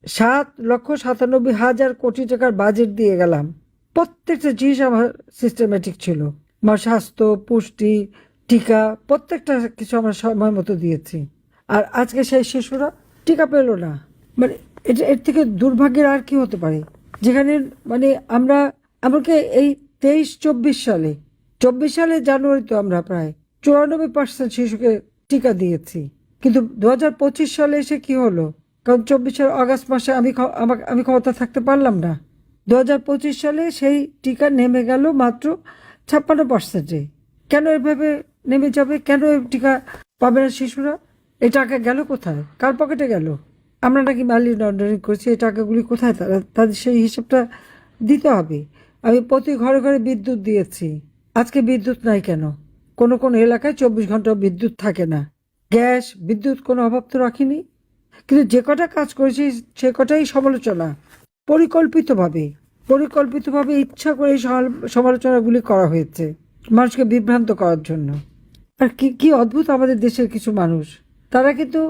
7,97,000 কোটি টাকার বাজেট দিয়ে গেলাম। প্রত্যেকটা জিনিস আমার সিস্টেমেটিক ছিল। আমার স্বাস্থ্য, পুষ্টি, টিকা প্রত্যেকটা কিছু আমরা সময় মতো দিয়েছি। আর আজকে সেই শিশুরা টিকা পেল না। মানে এটা এর থেকে দুর্ভাগ্যের আর কি হতে পারে? যেখানে মানে আমরা এমনকি এই 23-24 সালে, 24 সালে জানুয়ারি তো আমরা প্রায় 94% শিশুকে টিকা দিয়েছি। কিন্তু 2025 সালে এসে কি হলো? কারণ 24 আগস্ট মাসে আমি ক্ষমতা থাকতে পারলাম না। 2025 সালে সেই টিকা নেমে গেল মাত্র 56%-এ। কেন এভাবে নেমে যাবে? কেন এই টিকা পাবে না শিশুরা? এই টাকা গেল কোথায়? কার পকেটে গেল? আমরা নাকি মানি লন্ডারিং করছি? এই টাকাগুলি কোথায়? তাদের সেই হিসাবটা দিতে হবে। আমি প্রতি ঘরে ঘরে বিদ্যুৎ দিয়েছি। আজকে বিদ্যুৎ নাই কেন? কোনো কোনো এলাকায় 24 ঘন্টা বিদ্যুৎ থাকে না। গ্যাস, বিদ্যুৎ কোনো অভাব তো রাখিনি। কিন্তু যে কটা কাজ করেছি সে কটাই সমালোচনা। পরিকল্পিতভাবে পরিকল্পিতভাবে ইচ্ছা করে এই সমালোচনাগুলি করা হয়েছে মানুষকে বিভ্রান্ত করার জন্য। আর কি কি অদ্ভুত আমাদের দেশের কিছু মানুষ, তারা কিন্তু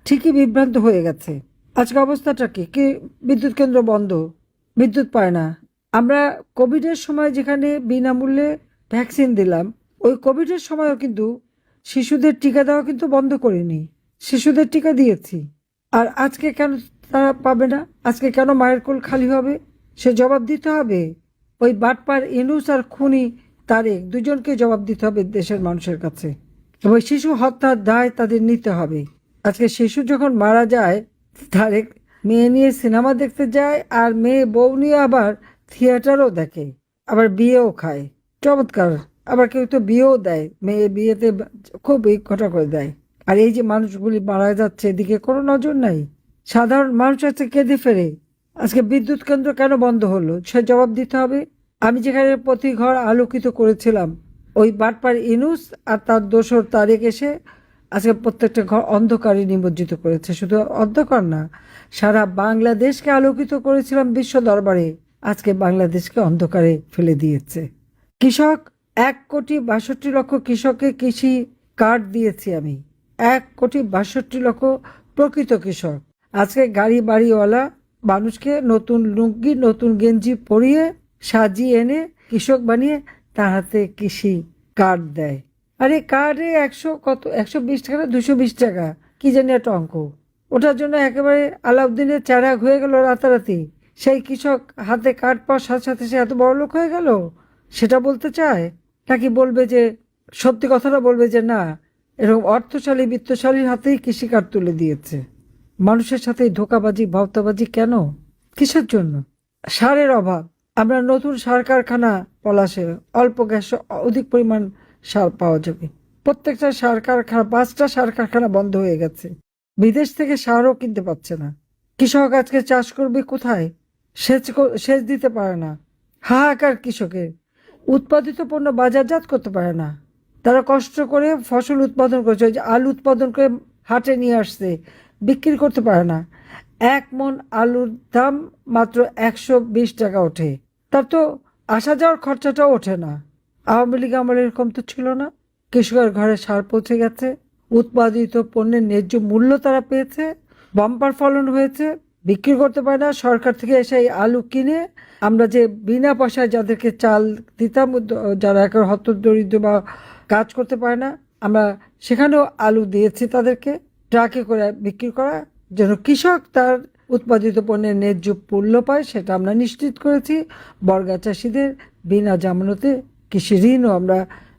ঠিকই বিভ্রান্ত হয়ে গেছে। আজকে অবস্থাটা কি কি? বিদ্যুৎ কেন্দ্র বন্ধ, বিদ্যুৎ পায় না। আমরা কোভিডের সময় যেখানে বিনামূল্যে ভ্যাকসিন দিলাম, ওই কোভিডের সময়ও কিন্তু শিশুদের টিকা দেওয়া কিন্তু বন্ধ করিনি। শিশুদের টিকা দিয়েছি। আর আজকে কেন তারা পাবে না? আজকে কেন মায়ের কোল খালি হবে? সে জবাব দিতে হবে। ওই বাটপার ইনুস আর খুনি তারেক দুজনকে জবাব দিতে হবে দেশের মানুষের কাছে। এবং শিশু হত্যার দায় তাদের নিতে হবে। আজকে শিশু যখন মারা যায়, তারেক মেয়ে নিয়ে সিনেমা দেখতে যায়, আর মেয়ে বউ নিয়ে আবার থিয়েটারও দেখে, আবার বিয়েও খায়। চমৎকার। আবার কেউ তো বিয়েও দেয়, মেয়ে বিয়েতে খুব ঘটা করে দেয়। আর এই যে মানুষগুলি মারা যাচ্ছে, এদিকে কোনো নজর নাই। সাধারণ মানুষ আছে কেঁদে ফেরে। আজকে বিদ্যুৎ কেন্দ্র কেন বন্ধ হলো সে জবাব দিতে হবে। আমি যেখানে প্রতি ঘর আলোকিত করেছিলাম, ওই বাটপার ইনুস আর তার দোসর তারেক এসে আজকে প্রত্যেকটা ঘর অন্ধকারে নিমজ্জিত করেছে। শুধু অন্ধকার না, সারা বাংলাদেশকে আলোকিত করেছিলাম বিশ্ব দরবারে, আজকে বাংলাদেশকে অন্ধকারে ফেলে দিয়েছে। কৃষক 1,62,00,000 কৃষককে কৃষি কার্ড দিয়েছি আমি। 1,62,00,000 প্রকৃত কৃষক। আজকে গাড়ি বাড়িওয়ালা মানুষকে নতুন লুঙ্গি, নতুন গেঞ্জি পরিয়ে সাজিয়ে এনে কৃষক বানিয়ে তার হাতে কৃষি কার্ড দেয়। আরে কার্ডে 120 টাকা না 220 টাকা, কি জানি একটা অঙ্ক। ওটার জন্য একেবারে আলাউদ্দিনের চেরাগ হয়ে গেল রাতারাতি। সেই কৃষক হাতে কার্ড পাওয়ার সাথে সাথে সে এত বড় লোক হয়ে গেল? সেটা বলতে চায়? নাকি বলবে যে, সত্যি কথাটা বলবে যে না, এরকম অর্থশালী বিত্তশালীর হাতেই কৃষি কার্ড তুলে দিয়েছে? মানুষের সাথে এই ধোঁকাবাজি ভাওতাবাজি কেন? কিসের জন্য? সারের অভাব। আমরা নতুন সার কারখানা পলাশে, অল্প গ্যাসে অধিক পরিমাণ সার পাওয়া যাবে। প্রত্যেকটা সার কারখানা, 5টা সার কারখানা বন্ধ হয়ে গেছে। বিদেশ থেকে সারও কিনতে পারছে না। কৃষক আজকে চাষ করবে কোথায়? সেচ দিতে পারে না। হাহাকার কৃষকের। উৎপাদিত পণ্য বাজারজাত করতে পারে না। তারা কষ্ট করে ফসল উৎপাদন করেছে, ওই যে আলু উৎপাদন করে হাটে নিয়ে আসছে, বিক্রি করতে পারে না। 1 মণ আলুর দাম মাত্র 120 টাকা ওঠে। তার তো আসা যাওয়ার খরচাটাও ওঠে না। আওয়ামী লীগ আমলে এরকম তো ছিল না। কৃষকের ঘরে সার পৌঁছে গেছে, উৎপাদিত পণ্যের ন্যায্য মূল্য তারা পেয়েছে, বাম্পার ফলন হয়েছে, বিক্রি করতে পারে না। সরকার থেকে এসে এই আলু কিনে আমরা যে বিনা পয়সায় যাদেরকে চাল দিতাম, যারা একেবারে হতদরিদ্র বা কাজ করতে পারে না, আমরা সেখানেও আলু দিয়েছি তাদেরকে, ট্রাকে করে বিক্রি করা, যেন কৃষক তার উৎপাদিত পণ্যের ন্যায্য মূল্য পায়, সেটা আমরা নিশ্চিত করেছি। বর্গা চাষিদের বিনা জামানতে কৃষি ঋণও আমরা